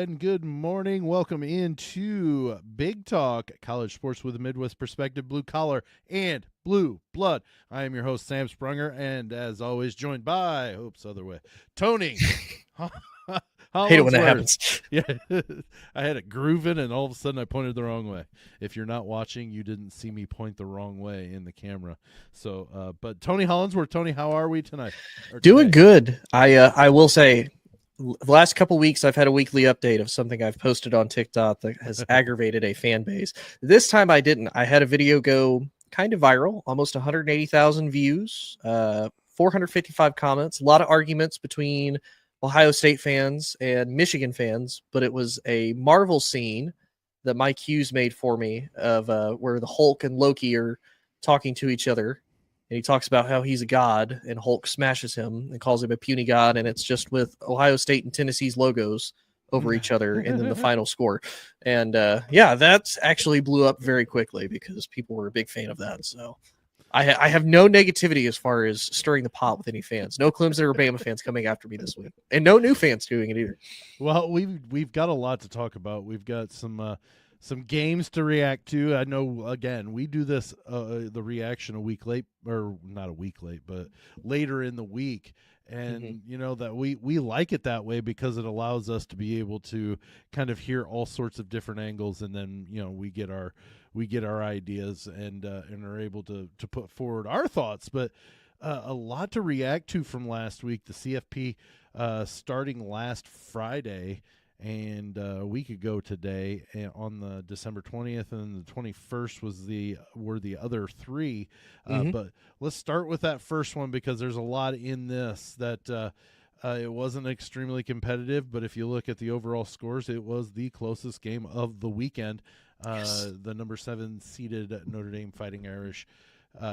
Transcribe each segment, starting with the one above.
and good morning. Welcome into Big Talk, college sports with a Midwest perspective, blue collar and blue blood. I am your host, Sam Sprunger, and as always, joined by, other way, Tony. I hate it when that happens. Yeah, I had it grooving, and all of a sudden I pointed the wrong way. If you're not watching, you didn't see me point the wrong way in the camera. So, but Tony Hollinsworth, Tony, how are we tonight? Doing good. I will say, the last couple weeks I've had a weekly update of something I've posted on TikTok that has aggravated a fan base. This time I didn't. I had a video go kind of viral, almost 180,000 views, 455 comments, a lot of arguments between Ohio State fans and Michigan fans, but it was a Marvel scene that Mike Hughes made for me of where the Hulk and Loki are talking to each other. And he talks about how he's a god, and Hulk smashes him and calls him a puny god. And it's just with Ohio State and Tennessee's logos over each other, and then the final score. And that's actually blew up very quickly because people were a big fan of that. So I have no negativity as far as stirring the pot with any fans. No Clemson or Bama fans coming after me this week, and no new fans doing it either. Well, we've got a lot to talk about. We've got some games to react to. I know, again, we do this the reaction a week late, or not a week late, but later in the week. And you know that we like it that way because it allows us to be able to kind of hear all sorts of different angles, and then we get our ideas and are able to put forward our thoughts. But a lot to react to from last week. The CFP starting last Friday and a week ago today on the December 20th, and the 21st were the other three. But let's start with that first one because there's a lot in this that it wasn't extremely competitive, but if you look at the overall scores, it was the closest game of the weekend. Yes. The number 7 seeded Notre Dame Fighting Irish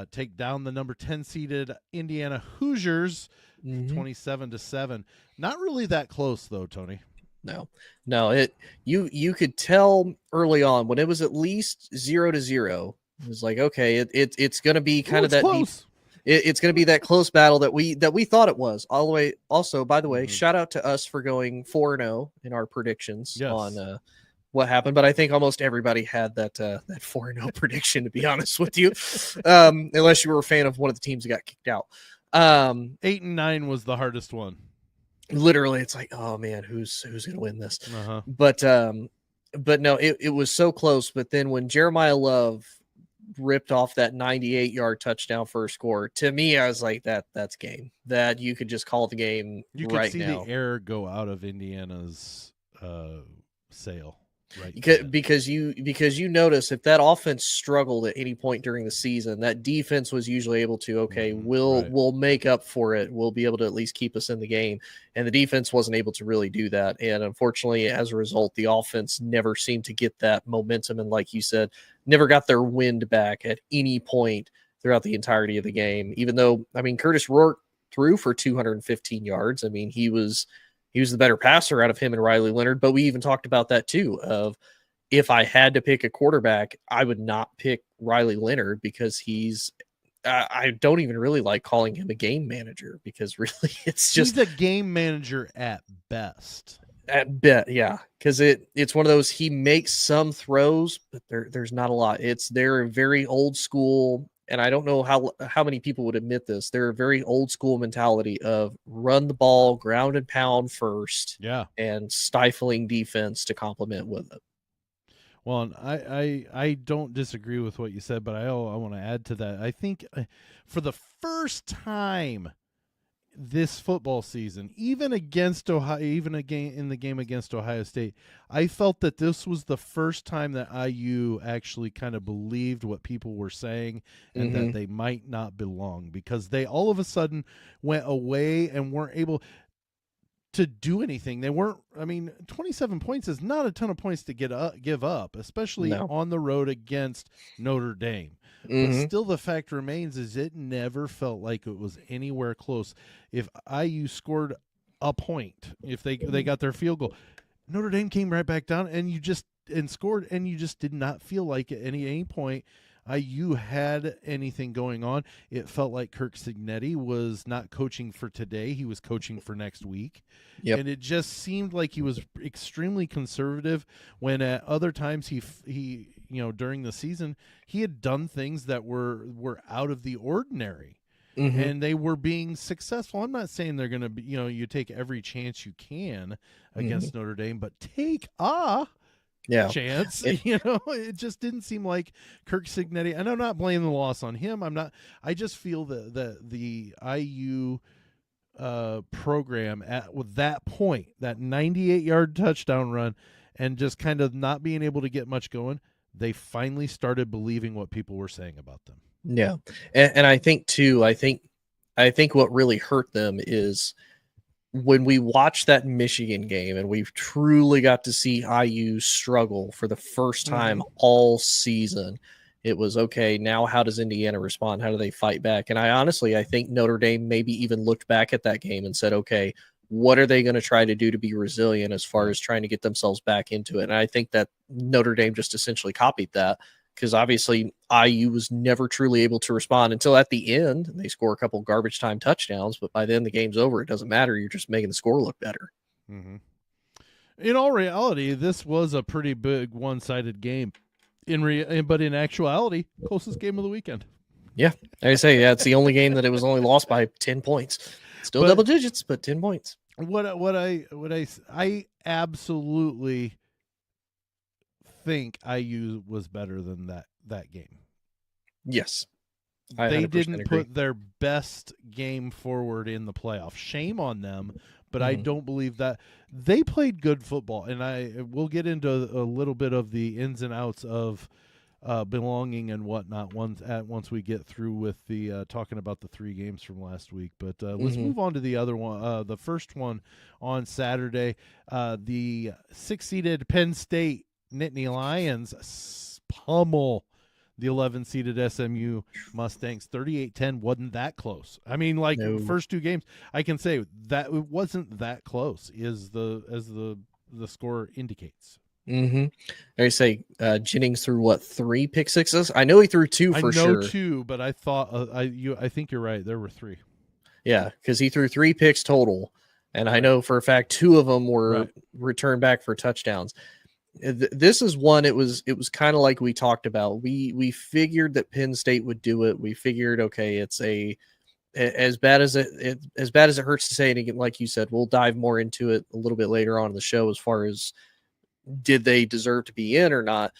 take down the number 10 seeded Indiana Hoosiers 27-7. Not really that close though, Tony. No, you could tell early on when it was at least 0-0. It was like, okay, it's going to be kind of that close. It's going to be that close battle that we thought it was all the way. Also, by the way, shout out to us for going 4-0 in our predictions on what happened. But I think almost everybody had that 4-0 prediction, to be honest with you, unless you were a fan of one of the teams that got kicked out. 8-9 was the hardest one. Literally, it's like, oh man, who's going to win this? But no, it was so close. But then when Jeremiah Love ripped off that 98-yard touchdown for a score, to me, I was like, that's game. That you could just call the game. You could see the air go out of Indiana's sail. Right, because you notice if that offense struggled at any point during the season, that defense was usually able to we'll make up for it. We'll be able to at least keep us in the game, and the defense wasn't able to really do that. And unfortunately, as a result, the offense never seemed to get that momentum, and like you said, never got their wind back at any point throughout the entirety of the game. Even though, Curtis Rourke threw for 215 yards. He was the better passer out of him and Riley Leonard, but we even talked about that too, of if I had to pick a quarterback, I would not pick Riley Leonard because I don't even really like calling him a game manager because really he's a game manager at best. At best, yeah, because it's one of those, he makes some throws, but there's not a lot. They're very old school. And I don't know how many people would admit this. They're a very old school mentality of run the ball, ground and pound first, and stifling defense to complement with it. Well, I don't disagree with what you said, but I want to add to that. I think for the first time this football season, even against Ohio, even in the game against Ohio State, I felt that this was the first time that IU actually kind of believed what people were saying and that they might not belong, because they all of a sudden went away and weren't able to do anything. They weren't, 27 points is not a ton of points to give up, especially on the road against Notre Dame. But still, the fact remains is it never felt like it was anywhere close. If IU scored a point, if they got their field goal, Notre Dame came right back down and scored, and you just did not feel like at any point IU had anything going on, it felt like Kirk Signetti was not coaching for today. He was coaching for next week. Yep. And it just seemed like he was extremely conservative when at other times he during the season, he had done things that were out of the ordinary. Mm-hmm. And they were being successful. I'm not saying they're going to be, you take every chance you can against Notre Dame, but take chance. It just didn't seem like Kirk Signetti, and I'm not blaming the loss on him. I just feel that the IU program with that point, that 98-yard touchdown run, and just kind of not being able to get much going, they finally started believing what people were saying about them. Yeah. And I think too, I think what really hurt them is when we watched that Michigan game and we truly got to see IU struggle for the first time all season. It was, okay, now how does Indiana respond? How do they fight back? And I think Notre Dame maybe even looked back at that game and said, okay, what are they going to try to do to be resilient as far as trying to get themselves back into it? And I think that Notre Dame just essentially copied that, because obviously IU was never truly able to respond until at the end. They score a couple garbage time touchdowns, but by then the game's over. It doesn't matter. You're just making the score look better. Mm-hmm. In all reality, this was a pretty big one-sided game. But in actuality, closest game of the weekend. Yeah, I say, yeah, it's the only game that it was only lost by 10 points. Still double digits, but 10 points. I absolutely think IU was better than that game. Yes. They didn't put their best game forward in the playoff. Shame on them, but I don't believe that. They played good football, and we'll get into a little bit of the ins and outs of belonging and whatnot once we get through with the talking about the 3 games from last week. But let's move on to the other one. The first one on Saturday, the 6-seeded Penn State Nittany Lions pummel the 11-seeded SMU Mustangs 38-10. Wasn't that close. I mean, no. First 2 games, I can say that it wasn't that close as the score indicates. I say Jennings threw 3 pick sixes. I know he threw 2 for sure. I know 2, but I thought I think you're right. There were 3. Yeah, because he threw 3 picks total, and I know for a fact 2 of them were returned back for touchdowns. This is one. It was kind of like we talked about. We figured that Penn State would do it. We figured, okay, it's as bad as it hurts to say it again. Like you said, we'll dive more into it a little bit later on in the show as far as did they deserve to be in or not.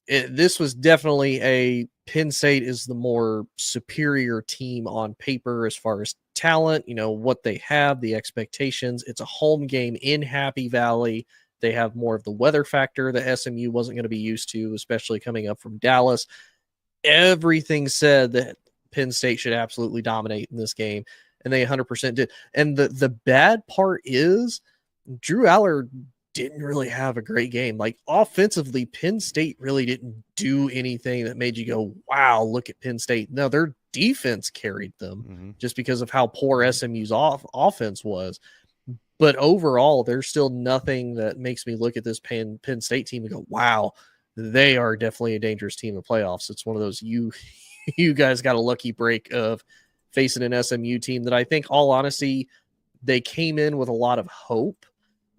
This was definitely a Penn State is the more superior team on paper as far as talent. What they have, the expectations. It's a home game in Happy Valley. They have more of the weather factor that SMU wasn't going to be used to, especially coming up from Dallas. Everything said that Penn State should absolutely dominate in this game, and they 100% did. And the bad part is Drew Aller didn't really have a great game. Offensively, Penn State really didn't do anything that made you go, wow, look at Penn State. No, their defense carried them just because of how poor SMU's offense was. But overall, there's still nothing that makes me look at this Penn State team and go, wow, they are definitely a dangerous team in playoffs. It's one of those you guys got a lucky break of facing an SMU team that I think, all honesty, they came in with a lot of hope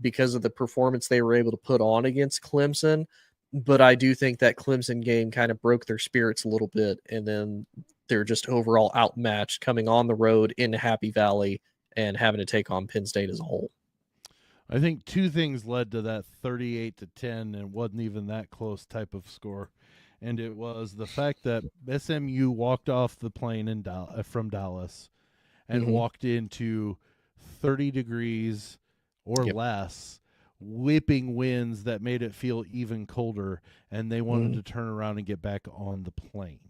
because of the performance they were able to put on against Clemson. But I do think that Clemson game kind of broke their spirits a little bit, and then they're just overall outmatched coming on the road into Happy Valley and having to take on Penn State as a whole. I think 2 things led to that 38-10, and it wasn't even that close type of score. And it was the fact that SMU walked off the plane from Dallas and walked into 30 degrees or less, whipping winds that made it feel even colder, and they wanted to turn around and get back on the plane.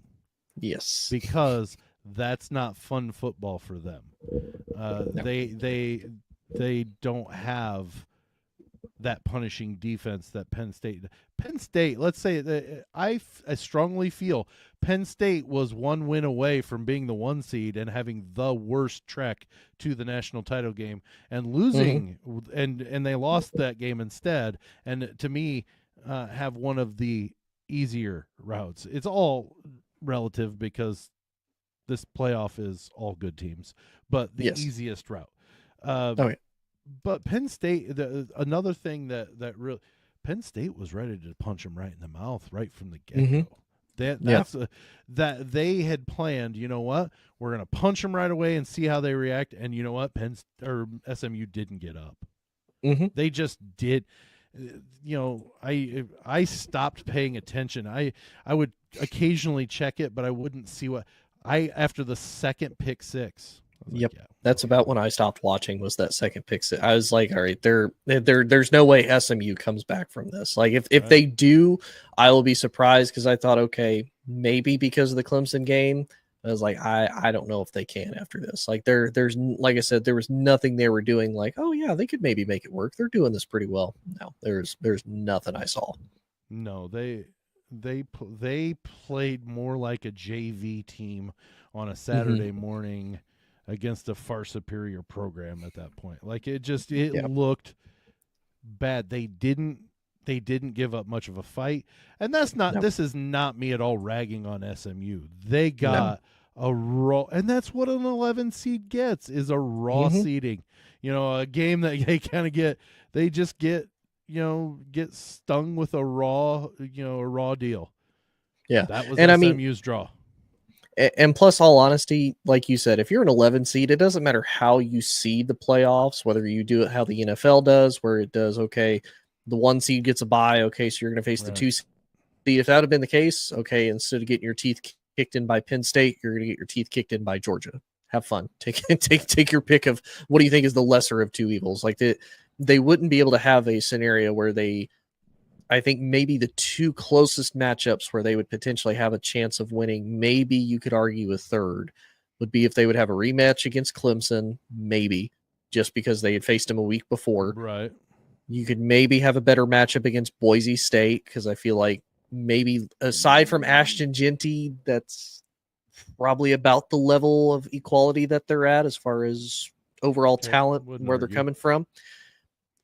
Yes. Because that's not fun football for them. No. They don't have that punishing defense that Penn State, let's say that I strongly feel Penn State was 1 win away from being the 1 seed and having the worst trek to the national title game and losing, and they lost that game instead. And to me, have one of the easier routes. It's all relative because this playoff is all good teams, but the Yes. easiest route. Okay. But Penn State, another thing that really, Penn State was ready to punch him right in the mouth right from the get go. That they had planned. You know what? We're gonna punch them right away and see how they react. And you know what? SMU didn't get up. They just did. I stopped paying attention. I would occasionally check it, but I wouldn't see what after the second pick six. Yep. Like, yeah, that's about when I stopped watching, was that second pick six. I was like, all right, there's no way SMU comes back from this. Like if they do, I will be surprised, because I thought, okay, maybe because of the Clemson game. I was like, I don't know if they can after this. Like there's like I said, there was nothing they were doing like, oh yeah, they could maybe make it work. They're doing this pretty well. No, there's nothing I saw. No, they played more like a JV team on a Saturday morning against a far superior program at that point. Like it looked bad. They didn't give up much of a fight. And this is not me at all ragging on SMU. They got a raw, and that's what an 11 seed gets, is a raw seeding. A game that they kind of get stung with a raw deal. Yeah. That was and SMU's draw. And plus, all honesty, like you said, if you're an 11 seed, it doesn't matter how you seed the playoffs, whether you do it how the NFL does, where it does, okay, the 1 seed gets a bye, okay, so you're going to face the 2 seed. If that had been the case, okay, instead of getting your teeth kicked in by Penn State, you're going to get your teeth kicked in by Georgia. Have fun. Take your pick of what do you think is the lesser of two evils. Like they wouldn't be able to have a scenario where I think maybe the two closest matchups where they would potentially have a chance of winning, maybe you could argue a third, would be if they would have a rematch against Clemson, maybe, just because they had faced them a week before. Right. You could maybe have a better matchup against Boise State, because I feel like maybe aside from Ashton Genty, that's probably about the level of equality that they're at as far as overall talent, where they're coming from.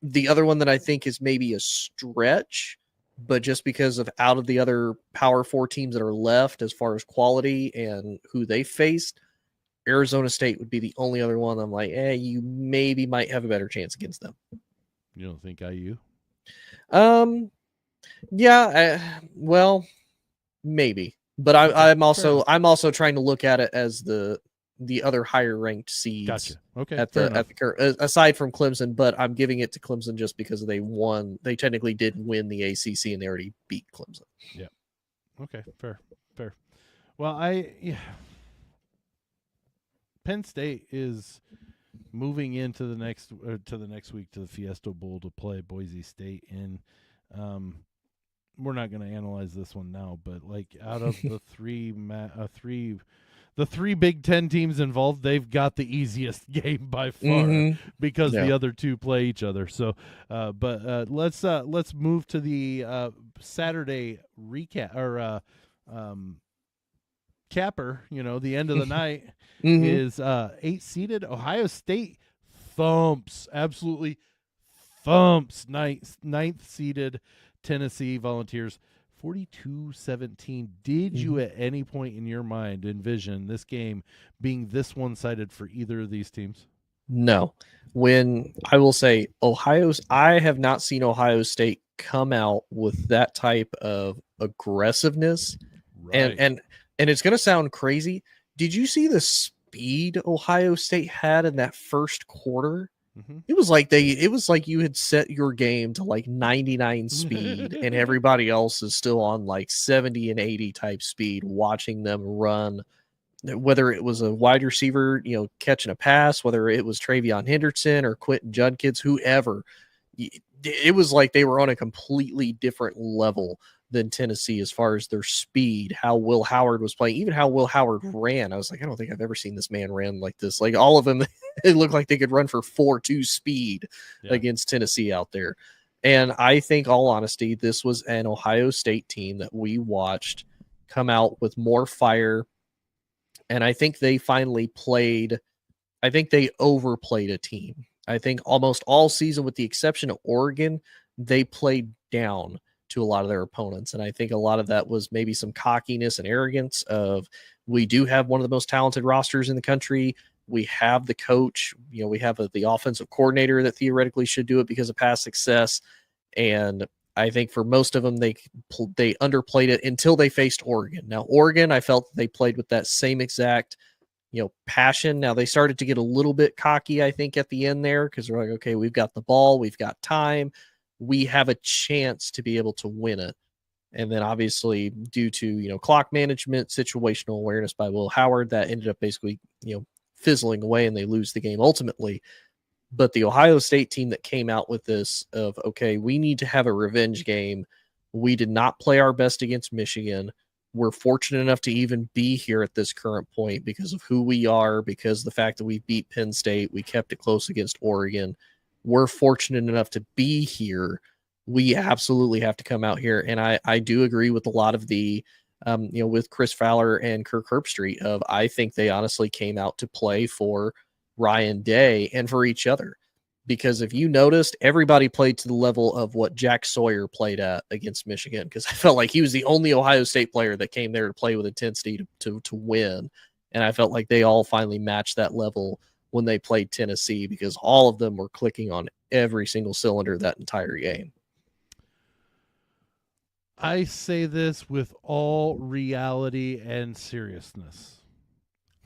The other one that I think is maybe a stretch, but just because of out of the other Power 4 teams that are left as far as quality and who they faced, Arizona State would be the only other one I'm like, you maybe might have a better chance against them. You don't think IU? Yeah, well, maybe. But I'm also trying to look at it as the other higher ranked seeds. Gotcha. Okay. At the current, aside from Clemson, but I'm giving it to Clemson just because they won. They technically did win the ACC, and they already beat Clemson. Yeah. Okay. Fair. Well, Penn State is moving into the next week to the Fiesta Bowl to play Boise State, and we're not going to analyze this one now, but like out of the three Big Ten teams involved, they've got the easiest game by far because the other two play each other. So, but let's move to the Saturday recap or capper. The end of the night is 8-seeded Ohio State absolutely thumps ninth seeded Tennessee Volunteers 42-17. Did you at any point in your mind envision this game being this one-sided for either of these teams? No. When I will say I have not seen Ohio State come out with that type of aggressiveness. Right. And it's going to sound crazy. Did you see the speed Ohio State had in that first quarter? It was like you had set your game to like 99 speed and everybody else is still on like 70 and 80 type speed, watching them run, whether it was a wide receiver, catching a pass, whether it was Travion Henderson or Quentin Judkins, whoever. It was like they were on a completely different level than Tennessee as far as their speed, how Will Howard was playing, even how Will Howard ran. I was like, I don't think I've ever seen this man ran like this. Like all of them, it looked like they could run for 4.2 speed against Tennessee out there. And I think, all honesty, this was an Ohio State team that we watched come out with more fire. And I think they finally they overplayed a team. I think almost all season, with the exception of Oregon, they played down to a lot of their opponents. And I think a lot of that was maybe some cockiness and arrogance of, we do have one of the most talented rosters in the country. We have the coach, we have the offensive coordinator that theoretically should do it because of past success. And I think for most of them, they underplayed it until they faced Oregon. Now, Oregon, I felt they played with that same exact, passion. Now they started to get a little bit cocky, I think, at the end there, because they're like, okay, we've got the ball, we've got time, we have a chance to be able to win it. And then obviously due to, clock management, situational awareness by Will Howard, that ended up basically, fizzling away and they lose the game ultimately. But the Ohio State team that came out with this of, okay, we need to have a revenge game. We did not play our best against Michigan. We're fortunate enough to even be here at this current point because of who we are, because of the fact that we beat Penn State, we kept it close against Oregon. We're fortunate enough to be here. We absolutely have to come out here. And I do agree with a lot of the, with Chris Fowler and Kirk Herbstreit of, I think they honestly came out to play for Ryan Day and for each other. Because if you noticed, everybody played to the level of what Jack Sawyer played at against Michigan, because I felt like he was the only Ohio State player that came there to play with intensity to win. And I felt like they all finally matched that level when they played Tennessee, because all of them were clicking on every single cylinder that entire game. I say this with all reality and seriousness.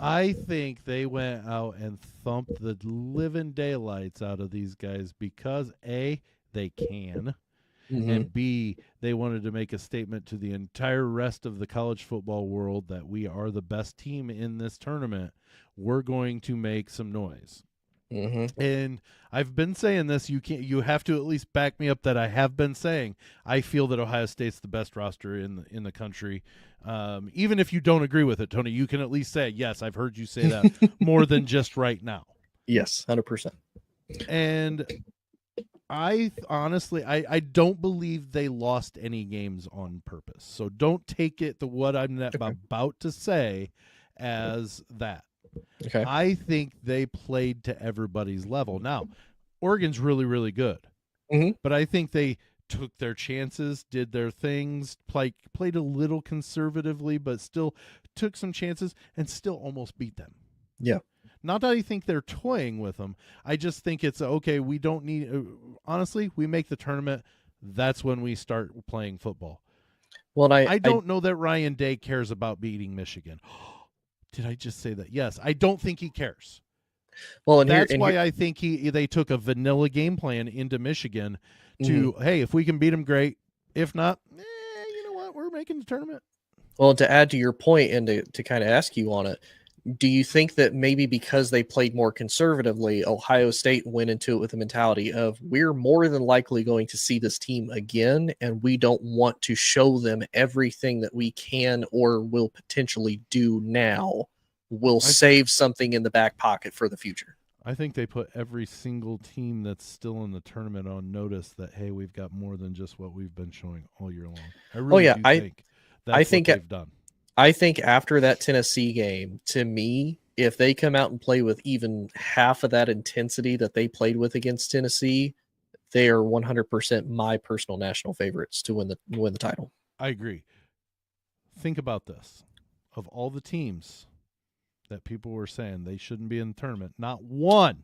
I think they went out and thumped the living daylights out of these guys because A, they can, and B, they wanted to make a statement to the entire rest of the college football world that we are the best team in this tournament. We're going to make some noise. And I've been saying this. You have to at least back me up that I have been saying I feel that Ohio State's the best roster in the country. Even if you don't agree with it, Tony, you can at least say, yes, I've heard you say that more than just right now. Yes, 100%. And I honestly, I don't believe they lost any games on purpose. So don't take it to what I'm about to say as that. Okay. I think they played to everybody's level. Now, Oregon's really, really good. But I think they took their chances, did their things, played a little conservatively, but still took some chances and still almost beat them. Yeah. Not that I think they're toying with them. I just think it's, okay, we don't need honestly, we make the tournament. That's when we start playing football. Well, I don't know that Ryan Day cares about beating Michigan. Did I just say that? Yes, I don't think he cares. Well, and that's why I think they took a vanilla game plan into Michigan to, hey, if we can beat them, great. If not, you know what? We're making the tournament. Well, to add to your point and to kind of ask you on it, do you think that maybe because they played more conservatively, Ohio State went into it with the mentality of, we're more than likely going to see this team again, and we don't want to show them everything that we can or will potentially do now. We'll save something in the back pocket for the future. I think they put every single team that's still in the tournament on notice that, hey, we've got more than just what we've been showing all year long. I really do think that's what they've done. I think after that Tennessee game, to me, if they come out and play with even half of that intensity that they played with against Tennessee, they are 100% my personal national favorites to win the title. I agree. Think about this. Of all the teams that people were saying they shouldn't be in the tournament, not one.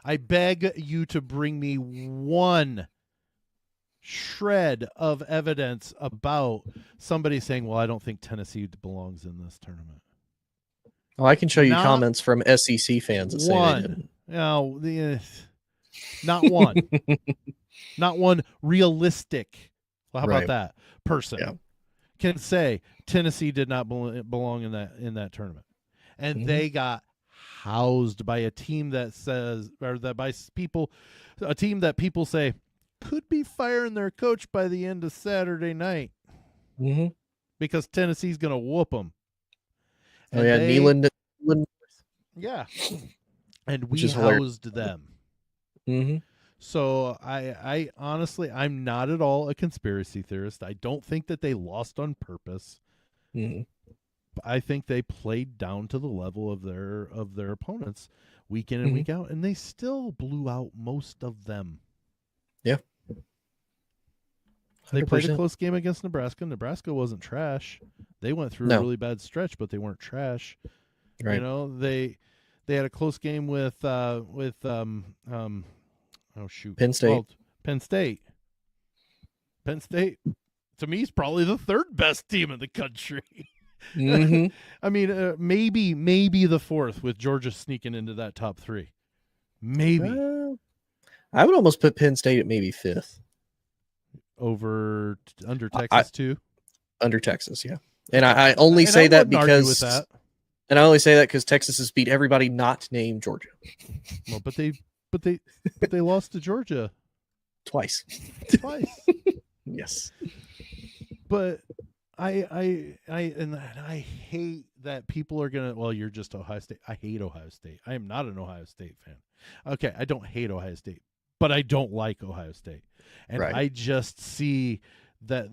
I beg you to bring me one shred of evidence about somebody saying, well, I don't think Tennessee belongs in this tournament. Oh, I can show you comments from SEC fans that say they didn't. No, not one. Not one realistic. Well, how about that person can say Tennessee did not belong in that tournament. And they got housed by a team that says, or that by people, a team that people say could be firing their coach by the end of Saturday night because Tennessee's going to whoop them. And Neyland. Yeah. And we housed them. So I honestly, I'm not at all a conspiracy theorist. I don't think that they lost on purpose. I think they played down to the level of their opponents week in and week out, and they still blew out most of them. Yeah. They played a 100%. close game against Nebraska. Nebraska wasn't trash. They went through a No. really bad stretch, but they weren't trash. Right. You know, they had a close game with oh shoot, Penn State. Well, Penn State. Penn State, to me, is probably the third best team in the country. Mhm. I mean, maybe the fourth, with Georgia sneaking into that top three. Maybe I would almost put Penn State at maybe 5th. Under Texas too. Under Texas, yeah. And I only say that because and I only say that because Texas has beat everybody not named Georgia. Well, but they lost to Georgia Twice. Yes. But I hate that people are gonna. Well, you're just Ohio State. I hate Ohio State. I am not an Ohio State fan. Okay, I don't hate Ohio State, but I don't like Ohio State, and Right. I just see that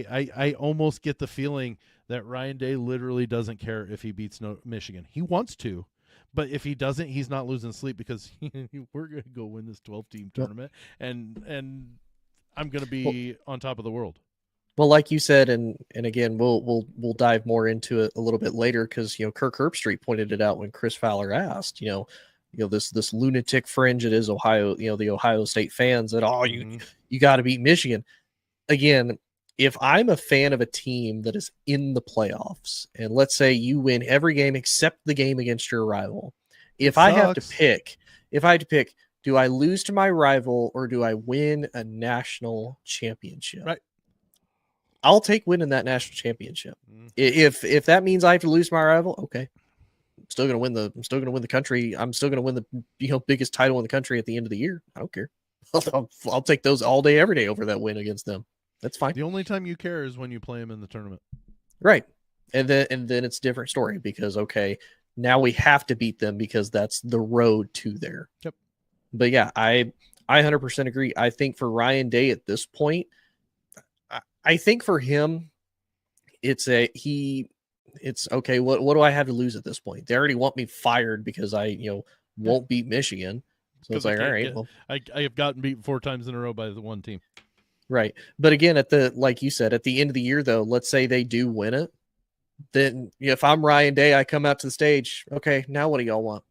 I almost get the feeling that Ryan Day literally doesn't care if he beats Michigan. He wants to, but if he doesn't, he's not losing sleep because we're gonna go win this 12-team tournament, and I'm gonna be on top of the world. Well, like you said, and again, we'll dive more into it a little bit later because Kirk Herbstreit pointed it out when Chris Fowler asked, this lunatic fringe it is Ohio, the Ohio State fans that you got to beat Michigan. Again, if I'm a fan of a team that is in the playoffs, and let's say you win every game except the game against your rival, if I had to pick, do I lose to my rival or do I win a national championship? Right. I'll take winning that national championship. If that means I have to lose my rival, okay. I'm still gonna win the country. I'm still gonna win the biggest title in the country at the end of the year. I don't care. I'll take those all day, every day over that win against them. That's fine. The only time you care is when you play them in the tournament. Right. And then it's a different story because okay, now we have to beat them because that's the road to there. Yep. But yeah, I 100% agree. I think for Ryan Day at this point, I think for him, it's okay. What do I have to lose at this point? They already want me fired because I won't beat Michigan. So it's like, all right, I have gotten beaten 4 times in a row by the one team. Right. But again, like you said, at the end of the year, though, let's say they do win it. Then if I'm Ryan Day, I come out to the stage. Okay, now what do y'all want?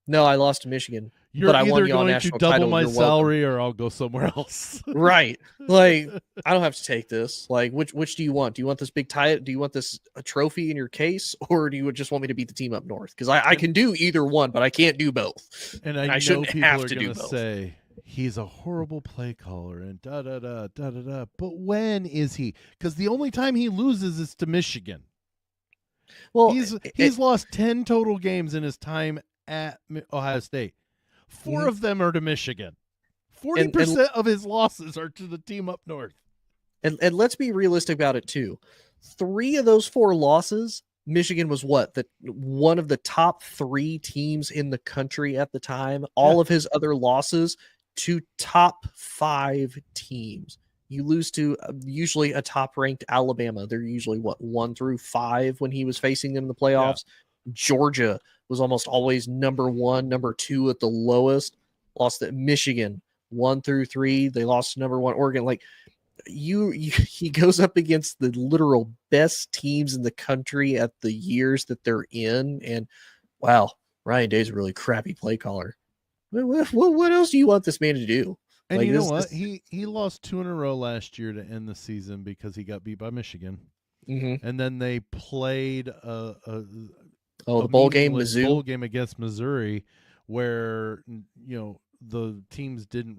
No, I lost to Michigan. You're I won either going to double my salary or I'll go somewhere else. Right. Like, I don't have to take this. Like, which do you want? Do you want this big tie? Do you want a trophy in your case? Or do you just want me to beat the team up north? Because I can do either one, but I can't do both. And I know shouldn't people have are to going do to both. say, he's a horrible play caller and da-da-da. But when is he? Because the only time he loses is to Michigan. Well, he's lost 10 total games in his time at Ohio State. 4 of them are to Michigan. 40% of his losses are to the team up north. And let's be realistic about it too. 3 of those 4 losses, Michigan was one of the top 3 teams in the country at the time. All of his other losses to top 5 teams. You lose to usually a top-ranked Alabama. They're usually 1 through 5 when he was facing them in the playoffs. Yeah. Georgia was almost always number 1, number 2 at the lowest. Lost at Michigan 1 through 3. They lost to number 1 Oregon. Like he goes up against the literal best teams in the country at the years that they're in. And wow, Ryan Day's a really crappy play caller. What else do you want this man to do? And like, you know what? He lost 2 in a row last year to end the season because he got beat by Michigan. Mm-hmm. And then they played the bowl game, Mizzou. Bowl game against Missouri, where the teams didn't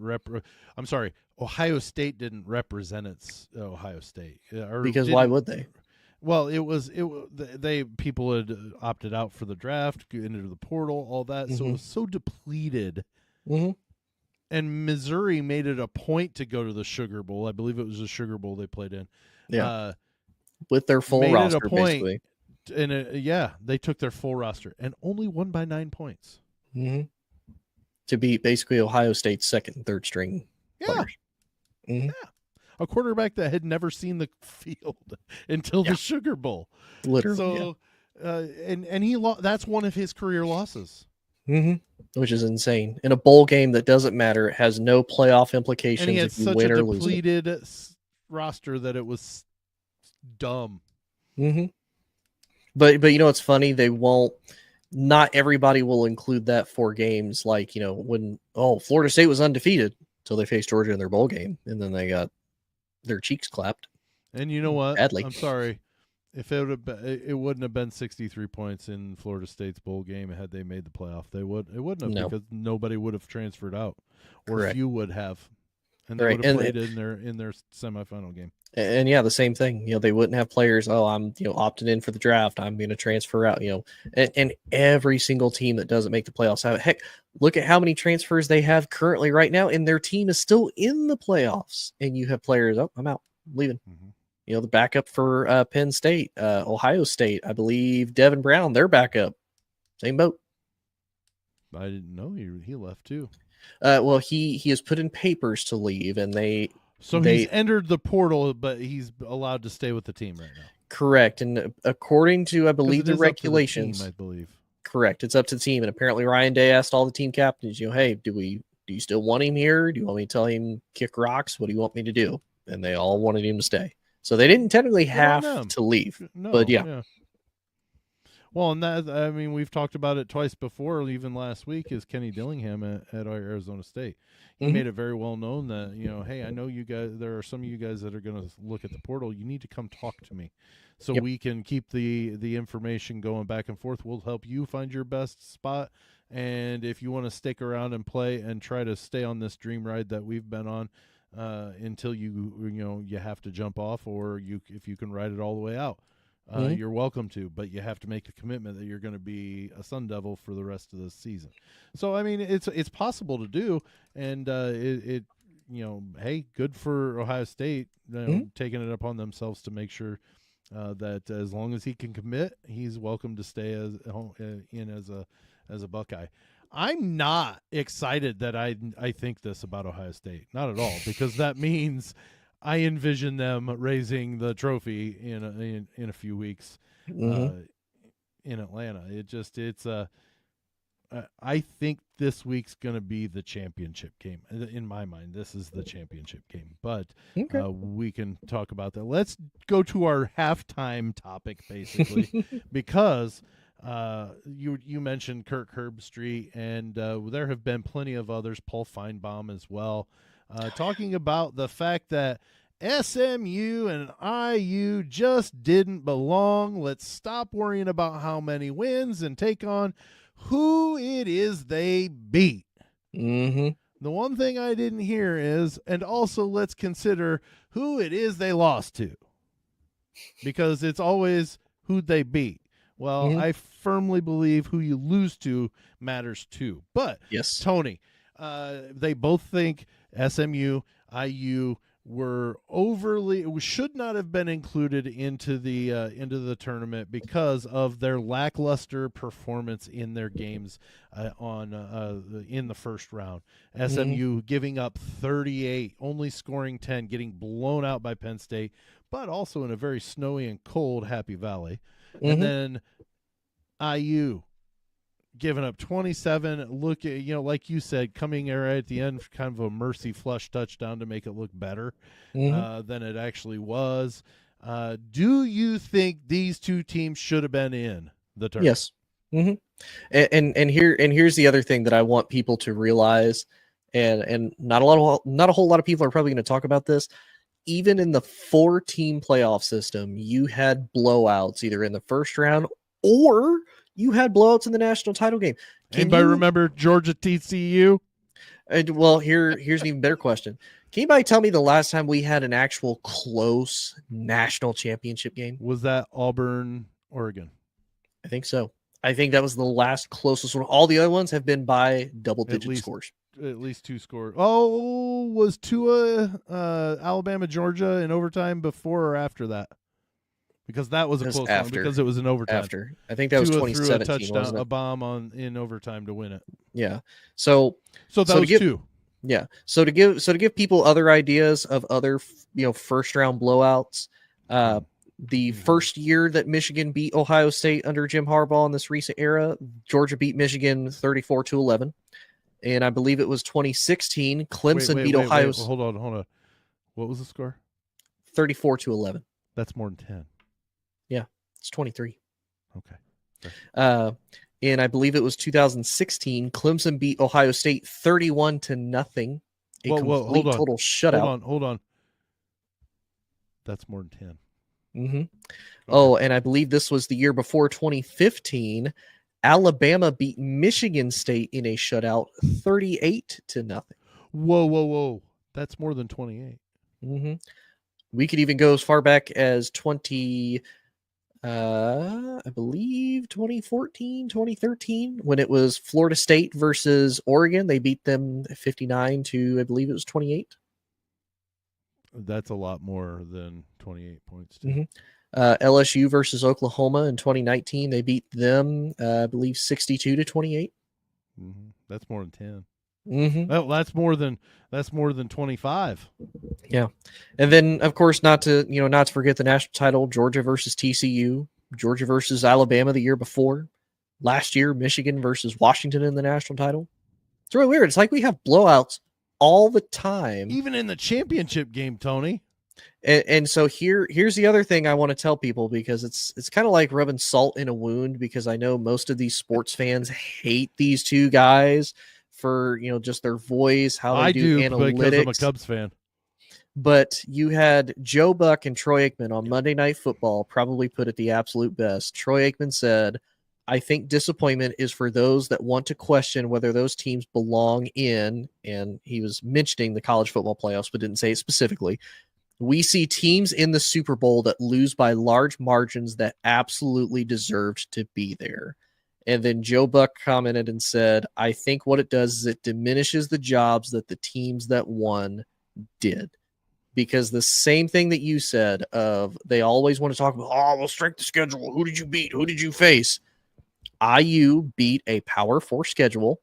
Ohio State didn't represent its Ohio State. Because why would they? Well, people had opted out for the draft, into the portal, all that. Mm-hmm. So it was so depleted. Mm-hmm. And Missouri made it a point to go to the Sugar Bowl. I believe it was the Sugar Bowl they played in. Yeah. With their full roster, basically. And they took their full roster and only won by 9 points. Mm-hmm. To beat basically Ohio State's second and third string players. Mm-hmm. Yeah. A quarterback that had never seen the field until the Sugar Bowl. Literally. So, and that's one of his career losses. Mm-hmm. Which is insane. In a bowl game that doesn't matter, it has no playoff implications and he had if you such win a or lose. Depleted roster that it was dumb. Mm-hmm. But you know what's funny? They won't. Not everybody will include that 4 games. Like, you know, when Florida State was undefeated until they faced Georgia in their bowl game, and then they got their cheeks clapped. And you know what? Badly. I'm sorry. If it would have been, it wouldn't have been 63 points in Florida State's bowl game had they made the playoff. It wouldn't have No. because nobody would have transferred out, or Correct. few would have, and they Right. would have And- played in their semifinal game. And yeah, the same thing. You know, they wouldn't have players. Oh, I'm opted in for the draft. I'm going to transfer out. And every single team that doesn't make the playoffs have. Heck, look at how many transfers they have currently right now, and their team is still in the playoffs. And you have players. Oh, I'm out, I'm leaving. Mm-hmm. You know, the backup for Penn State, Ohio State, I believe Devin Brown, their backup, same boat. I didn't know he left too. Well, he has put in papers to leave, and he's entered the portal, but he's allowed to stay with the team right now. Correct, and according to I believe the regulations, I believe correct, it's up to the team. And apparently, Ryan Day asked all the team captains, hey, do you still want him here? Do you want me to tell him kick rocks? What do you want me to do? And they all wanted him to stay. So they didn't technically have to leave. No, but yeah. Well, and that, I mean, we've talked about it twice before, even last week, is Kenny Dillingham at Arizona State. He made it very well known that, hey, I know you guys, there are some of you guys that are going to look at the portal. You need to come talk to me so we can keep the information going back and forth. We'll help you find your best spot. And if you want to stick around and play and try to stay on this dream ride that we've been on, until you have to jump off, or if you can ride it all the way out, you're welcome to, but you have to make a commitment that you're going to be a Sun Devil for the rest of the season. So I mean, it's possible to do, and hey, good for Ohio State taking it upon themselves to make sure that as long as he can commit, he's welcome to stay as a Buckeye. I'm not excited that I think this about Ohio State. Not at all, because that means I envision them raising the trophy in a few weeks in Atlanta. I think this week's going to be the championship game. In my mind, this is the championship game. But we can talk about that. Let's go to our halftime topic, basically, because you mentioned Kirk Herbstreit, and there have been plenty of others, Paul Feinbaum as well, talking about the fact that SMU and IU just didn't belong. Let's stop worrying about how many wins and take on who it is they beat. Mm-hmm. The one thing I didn't hear is, and also let's consider who it is they lost to, because it's always who they beat. Well, I firmly believe who you lose to matters too. But yes, Tony, they both think SMU, IU should not have been included into the tournament because of their lackluster performance in their games in the first round. SMU giving up 38, only scoring 10, getting blown out by Penn State, but also in a very snowy and cold Happy Valley. And then IU giving up 27. Look at, like you said, coming right at the end, kind of a mercy flush touchdown to make it look better than it actually was. Do you think these two teams should have been in the tournament? Yes. And here's the other thing that I want people to realize, and not a whole lot of people are probably going to talk about this. Even in the 4-team playoff system, you had blowouts either in the first round or you had blowouts in the national title game. Anybody remember Georgia TCU? Well, here's an even better question. Can anybody tell me the last time we had an actual close national championship game? Was that Auburn, Oregon? I think so. I think that was the last closest one. All the other ones have been by double-digit scores. At least 2 scores. Oh, was Tua Alabama, Georgia in overtime before or after that? Because that was a close one, because it was in overtime. After. I think that was 2017. Threw a touchdown, a bomb in overtime to win it. Yeah. So that was 2. Yeah. So to give people other ideas of other first round blowouts, the first year that Michigan beat Ohio State under Jim Harbaugh in this recent era, Georgia beat Michigan 34-11. And I believe it was 2016. Clemson beat Ohio State. Hold on. What was the score? 34-11. That's more than 10. Yeah, it's 23. Okay. And I believe it was 2016, Clemson beat Ohio State 31-0. A Whoa, complete total shutout. Hold on. That's more than 10. Mm-hmm. Okay. Oh, and I believe this was the year before 2015. Alabama beat Michigan State in a shutout 38-0. Whoa. That's more than 28. Mm-hmm. We could even go as far back as I believe 2014, 2013, when it was Florida State versus Oregon. They beat them 59 to, I believe it was 28. That's a lot more than 28 points. Too. Mm-hmm. LSU versus Oklahoma in 2019. They beat them, I believe, 62-28. Mm-hmm. That's more than 10. Mm-hmm. Well, that's more than 25. Yeah, and then of course not to forget the national title, Georgia versus TCU, Georgia versus Alabama the year before. Last year, Michigan versus Washington in the national title. It's really weird. It's like we have blowouts all the time, even in the championship game, Tony. And so here's the other thing I want to tell people, because it's kind of like rubbing salt in a wound, because I know most of these sports fans hate these two guys for just their voice, how they do analytics. Because I'm a Cubs fan. But you had Joe Buck and Troy Aikman on Monday Night Football probably put it the absolute best. Troy Aikman said, "I think disappointment is for those that want to question whether those teams belong in," and he was mentioning the college football playoffs, but didn't say it specifically. "We see teams in the Super Bowl that lose by large margins that absolutely deserved to be there." And then Joe Buck commented and said, "I think what it does is it diminishes the jobs that the teams that won did." Because the same thing that you said of they always want to talk about, well, strength of schedule. Who did you beat? Who did you face? IU beat a Power 4 schedule,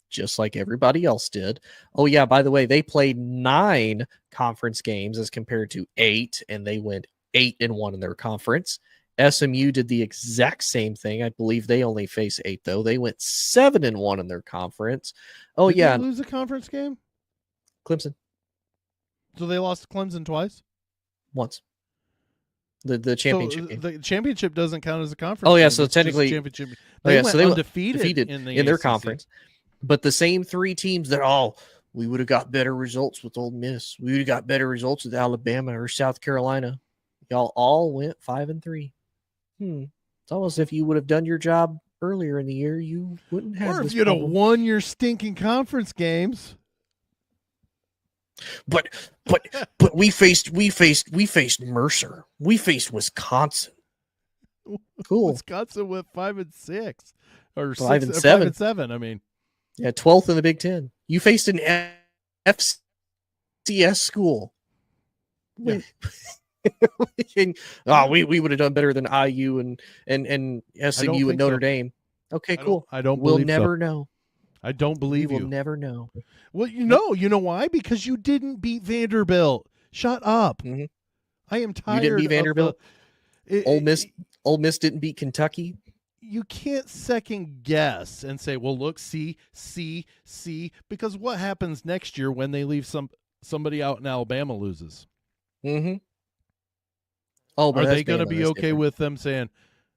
just like everybody else did. Oh, yeah, by the way, they played 9 conference games as compared to 8, and they went 8-1 in their conference. SMU did the exact same thing. I believe they only face 8, though. They went 7-1 in their conference. Oh, Did yeah. they lose a conference game? Clemson. So they lost to Clemson twice? Once. The championship game. The championship doesn't count as a conference. Oh, yeah, game. so It's technically championship. They went undefeated in their ACC. conference. But the same 3 teams that, we would have got better results with Ole Miss. We would have got better results with Alabama or South Carolina. Y'all all went 5-3. It's almost if you would have done your job earlier in the year, you wouldn't have. Or this if you'd have problem. won your stinking conference games. But we faced Mercer. We faced Wisconsin. Cool. Wisconsin went 5-6 or 5-7. I mean, yeah, 12th in the Big Ten. You faced an FCS school. Yeah. We would have done better than IU and SMU and Notre Dame. Okay, cool. I don't. We'll never know. I don't believe We'll never know. Well, you know why? Because you didn't beat Vanderbilt. Shut up. Mm-hmm. I am tired. You didn't beat Vanderbilt. Ole Miss didn't beat Kentucky. You can't second guess and say, "Well, look, see," because what happens next year when they leave somebody out and Alabama loses? Mm-hmm. Oh, but are they going to be okay with them saying,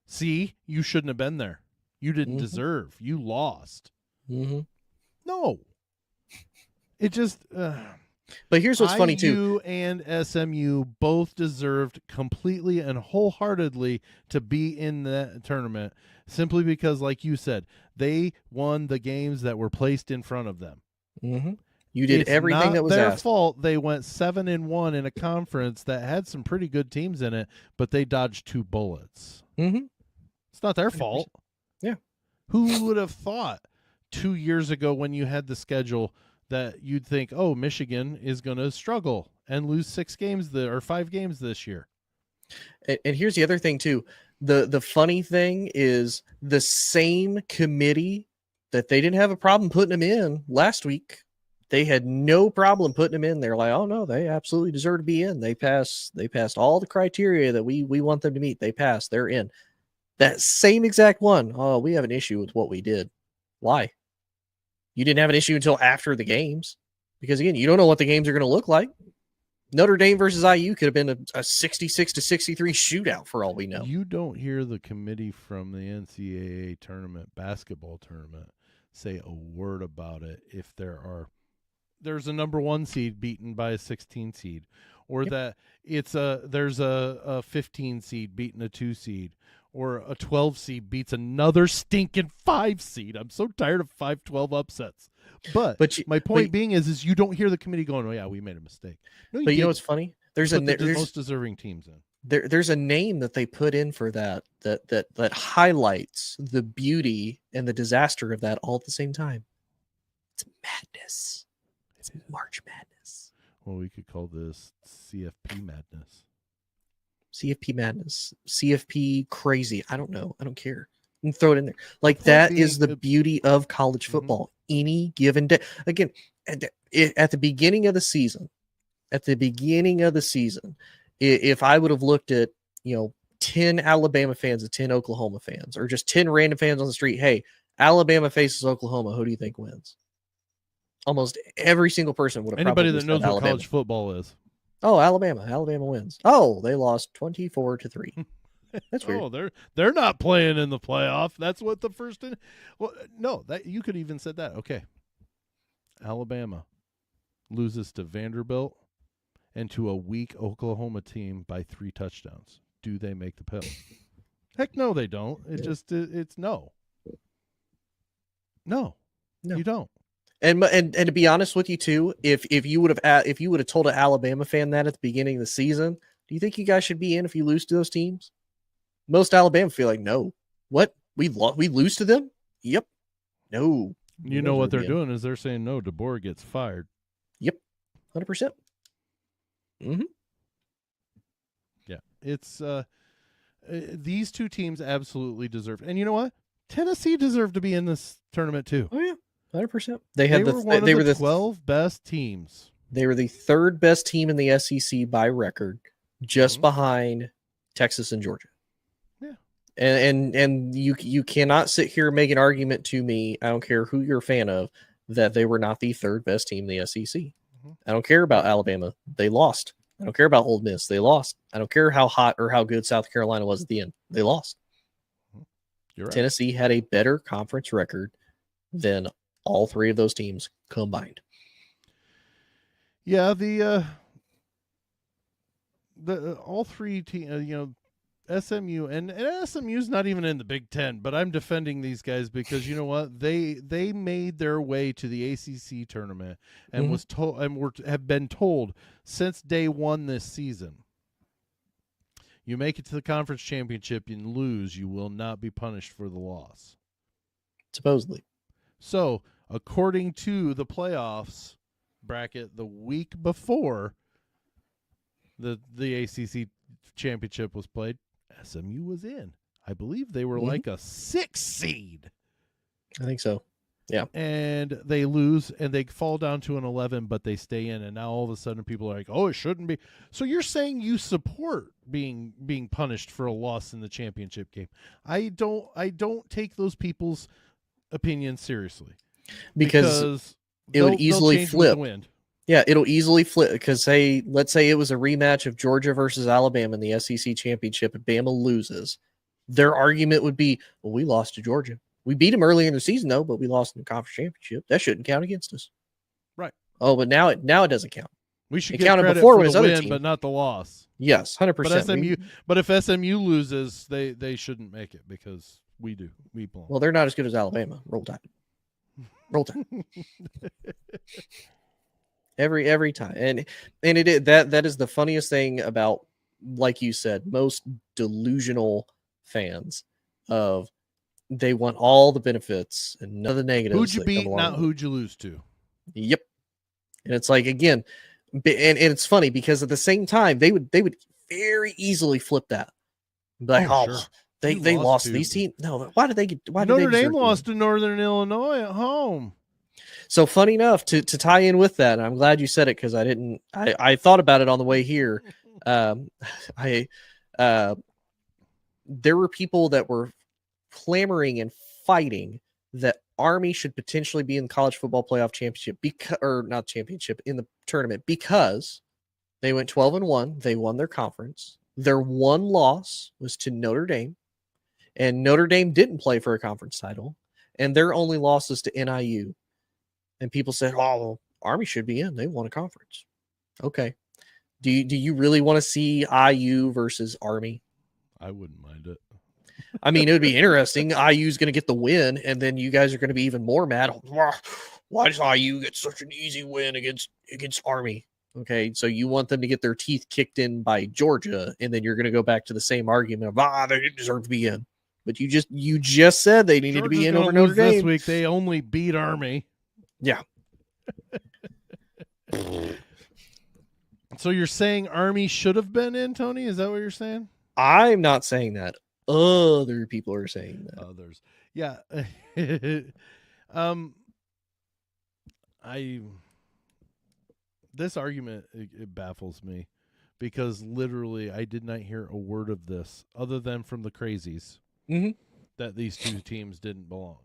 "See, you shouldn't have been there. You didn't deserve. You lost." Mm-hmm. No. It just. But here's what's funny too. IU and SMU both deserved completely and wholeheartedly to be in that tournament, simply because, like you said, they won the games that were placed in front of them. Mm-hmm. You did everything that was their asked. fault. They went 7-1 in a conference that had some pretty good teams in it, but they dodged 2 bullets. Mm-hmm. It's not their fault. Yeah. Who would have thought 2 years ago when you had the schedule that you'd think, oh, Michigan is going to struggle and lose 5 games this year? And here's the other thing too. The funny thing is the same committee that they didn't have a problem putting them in last week, they had no problem putting them in. They're like, oh no, they absolutely deserve to be in. They passed all the criteria that we want them to meet. They passed. They're in. That same exact one. Oh, we have an issue with what we did. Why? You didn't have an issue until after the games, because again, you don't know what the games are going to look like. Notre Dame versus IU could have been a 66-63 shootout for all we know. You don't hear the committee from the NCAA basketball tournament, say a word about it if there's a number 1 seed beaten by a 16 seed, or that there's a 15 seed beating a 2 seed, or a 12 seed beats another stinking 5 seed. I'm so tired of 5-12 upsets. But my point being is you don't hear the committee going, "Oh yeah, we made a mistake." No, but you know what's funny? There's the most deserving teams in. There's a name that they put in for that highlights the beauty and the disaster of that all at the same time. It's madness. It's March Madness. Well, we could call this CFP madness. CFP madness. CFP crazy. I don't know. I don't care. And throw it in there. Like that is the beauty of college football. Any given day. Again, at the beginning of the season, if I would have looked at, 10 Alabama fans and 10 Oklahoma fans, or just 10 random fans on the street, hey, Alabama faces Oklahoma, who do you think wins? Almost every single person would have. Anybody that knows what college football is. Oh, Alabama wins. Oh, they lost 24-3. That's weird. Oh, they're not playing in the playoff. That's what the first. Well, no, that you could even said that. Okay, Alabama loses to Vanderbilt and to a weak Oklahoma team by 3 touchdowns. Do they make the playoff? Heck no, they don't. It's no. No, you don't. And to be honest with you too, if you would have told an Alabama fan that at the beginning of the season, do you think you guys should be in if you lose to those teams? Most Alabama feel like, no. What? We lose to them? Yep. No. You know what they're doing is they're saying no. DeBoer gets fired. Yep. 100%. Mm-hmm. Yeah, it's these 2 teams absolutely deserve, and you know what? Tennessee deserved to be in this tournament too. Oh yeah, 100%. They were the 12 best teams. They were the 3rd best team in the SEC by record, just behind Texas and Georgia. Yeah, and you cannot sit here and make an argument to me. I don't care who you're a fan of, that they were not the 3rd best team in the SEC. I don't care about Alabama. They lost. I don't care about Ole Miss. They lost. I don't care how hot or how good South Carolina was at the end. They lost. You're right. Tennessee had a better conference record than all 3 of those teams combined. Yeah, the all 3 teams, SMU and SMU's not even in the Big Ten, but I'm defending these guys because you know what, they made their way to the ACC tournament and was told and have been told since day 1 this season. You make it to the conference championship and lose, you will not be punished for the loss. Supposedly. So, according to the playoffs bracket, the week before the ACC championship was played, SMU was in. I believe they were like a 6 seed. I think so. Yeah. And they lose and they fall down to an 11, but they stay in. And now all of a sudden people are like, oh, it shouldn't be. So you're saying you support being punished for a loss in the championship game. I don't take those people's opinions seriously. Because it would easily flip. Yeah, it'll easily flip because let's say it was a rematch of Georgia versus Alabama in the SEC championship and Bama loses. Their argument would be, well, we lost to Georgia. We beat them earlier in the season, though, but we lost in the conference championship. That shouldn't count against us. Right. Oh, but now it doesn't count. We should get credit before for the win, but not the loss. Yes, 100%. But if SMU loses, they shouldn't make it because we do. We belong. Well, they're not as good as Alabama. Roll Tide. Roll Tide. Every time. And that is the funniest thing about, like you said, most delusional fans of they want all the benefits and none of the negatives. Who'd you beat, not who'd you lose to? Yep. And it's like, again, and it's funny because at the same time they would very easily flip that. Like, sure. They lost these teams. No, why did they get? Why Notre Dame lost to Northern Illinois at home? So funny enough to tie in with that, and I'm glad you said it because I thought about it on the way here. There were people that were clamoring and fighting that Army should potentially be in the college football playoff championship in the tournament because They went 12-1. They won their conference. Their one loss was to Notre Dame, and Notre Dame didn't play for a conference title, and their only losses to NIU. And people said, "Oh, well, Army should be in. They won a conference." Okay. Do you really want to see IU versus Army? I wouldn't mind it. I mean, it would be interesting. IU's going to get the win, and then you guys are going to be even more mad. Why does IU get such an easy win against Army? Okay, so you want them to get their teeth kicked in by Georgia, and then you're going to go back to the same argument of they didn't deserve to be in. But you just said they needed to be in over Notre Dame this week. They only beat Army. Yeah. So you're saying Army should have been in, Tony? Is that what you're saying? I'm not saying that. Other people are saying that. Others. Yeah. This argument, it baffles me because literally I did not hear a word of this other than from the crazies that these two teams didn't belong.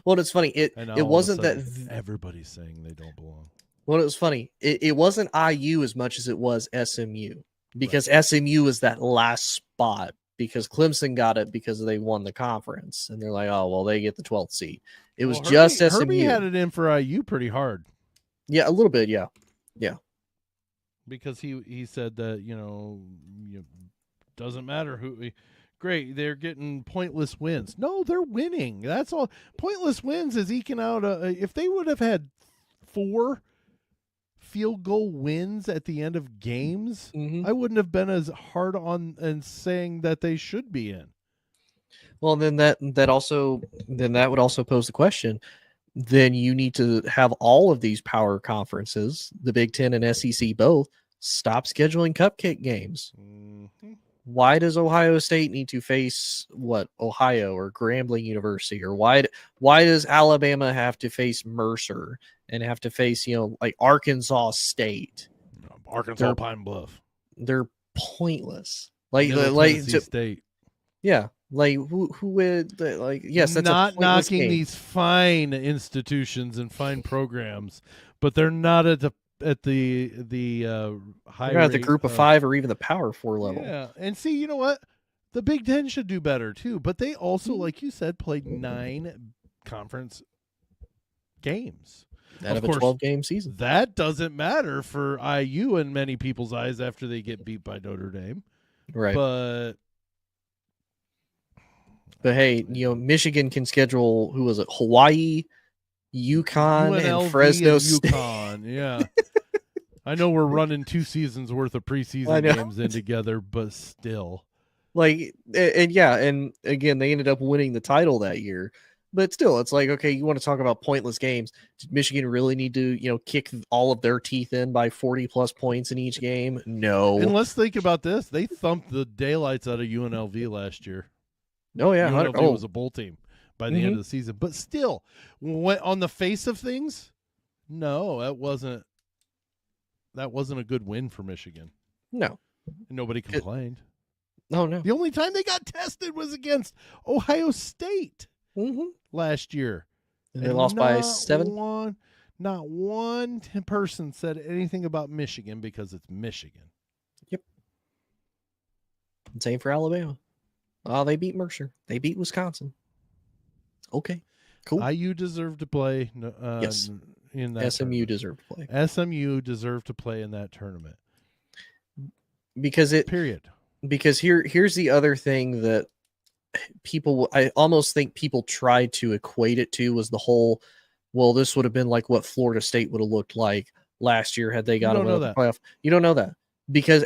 Well, it's funny. It wasn't that everybody's saying they don't belong. Well, it was funny. It wasn't IU as much as it was SMU, because SMU was that last spot because Clemson got it because they won the conference, and they're like, oh, well, they get the 12th seed. It was just SMU. Herbie had it in for IU pretty hard. Yeah, a little bit, yeah. Because he said that, doesn't matter who. Great, they're getting pointless wins. No, they're winning. That's all. Pointless wins is eking out. If they would have had 4 field goal wins at the end of games, I wouldn't have been as hard on and saying that they should be in. Well, then that would also pose the question. Then you need to have all of these power conferences, the Big Ten and SEC both, stop scheduling cupcake games. Why does Ohio State need to face Ohio or Grambling University, or why does Alabama have to face Mercer and have to face like Arkansas State, Pine Bluff? They're pointless. Tennessee State. Yeah, who would yes, that's not a knocking game. These fine institutions and fine programs, but they're not at the high at the group of 5 or even the Power 4 level. Yeah, and see, you know what? The Big Ten should do better too, but they also, like you said, played 9 conference games out of a 12-game season. That doesn't matter for IU in many people's eyes after they get beat by Notre Dame, right? But hey, Michigan can schedule Hawaii, UConn, and Fresno State. UConn, yeah. I know we're running 2 seasons worth of preseason games in together, but still. And again, they ended up winning the title that year. But still, it's like, okay, you want to talk about pointless games. Did Michigan really need to, kick all of their teeth in by 40-plus points in each game? No. And let's think about this. They thumped the daylights out of UNLV last year. Oh, yeah. UNLV was a bowl team by the end of the season. But still, on the face of things, no, that wasn't a good win for Michigan. No. Nobody complained. No. The only time they got tested was against Ohio State last year. And they lost by 7? Not one person said anything about Michigan because it's Michigan. Yep. Same for Alabama. Oh, they beat Mercer. They beat Wisconsin. Okay, cool. IU deserved to play. Yes. In that SMU deserved to play. SMU deserved to play in that tournament. Because here's the other thing that I almost think people tried to equate it to was the whole, well, this would have been like what Florida State would have looked like last year had they got to the playoff. You don't know that.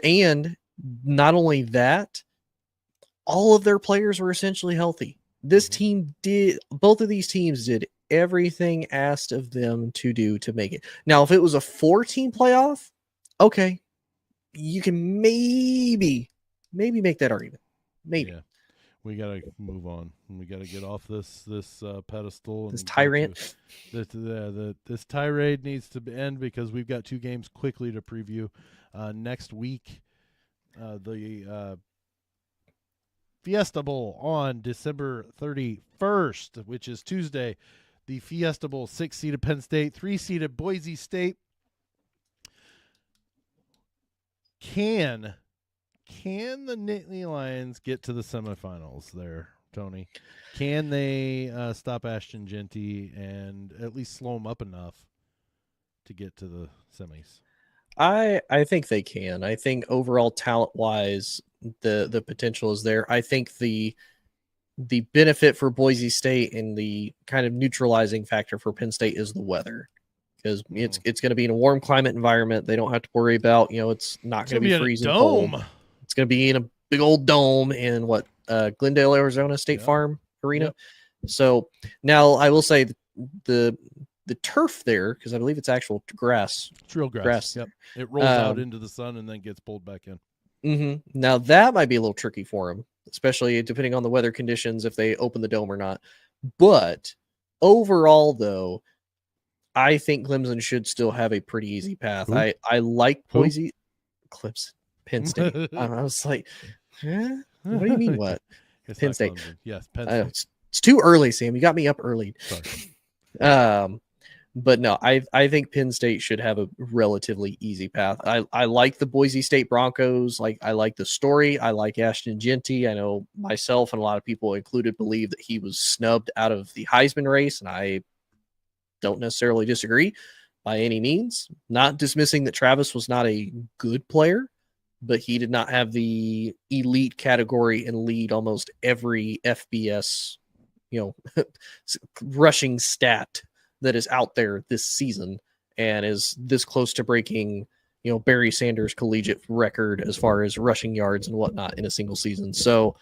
And not only that, all of their players were essentially healthy. Both of these teams did everything asked of them to do to make it. Now, if it was a 4-team playoff, okay, you can maybe make that argument. Maybe. Yeah. We got to move on. We got to get off this pedestal. This tirade. This tirade needs to end because we've got 2 games quickly to preview. Next week, the Fiesta Bowl on December 31st, which is Tuesday. The Fiesta Bowl, 6-seeded Penn State, 3-seeded Boise State. Can the Nittany Lions get to the semifinals there, Tony? Can they stop Ashton Genty and at least slow him up enough to get to the semis? I think they can. I think overall talent wise, the potential is there. I think the benefit for Boise State and the kind of neutralizing factor for Penn State is the weather, because it's going to be in a warm climate environment. They don't have to worry about, it's not going to be freezing cold. It's going to be in a big old dome in Glendale, Arizona State Farm Arena. Yep. So now I will say the turf there, because I believe it's actual grass. It's real grass. Yep. It rolls out into the sun and then gets pulled back in. Mm-hmm. Now that might be a little tricky for them, especially depending on the weather conditions, if they open the dome or not. But overall, though, I think Clemson should still have a pretty easy path. Who? I like Boise, Clemson, Penn State. I was like, what do you mean what? Penn State. Clemson. Yes, Penn State. It's too early, Sam. You got me up early. Sorry. But no, I think Penn State should have a relatively easy path. I like the Boise State Broncos. I like the story. I like Ashton Genty. I know myself and a lot of people included believe that he was snubbed out of the Heisman race, and I don't necessarily disagree by any means. Not dismissing that Travis was not a good player, but he did not have the elite category and lead almost every FBS, rushing stat that is out there this season, and is this close to breaking, Barry Sanders' collegiate record as far as rushing yards and whatnot in a single season. So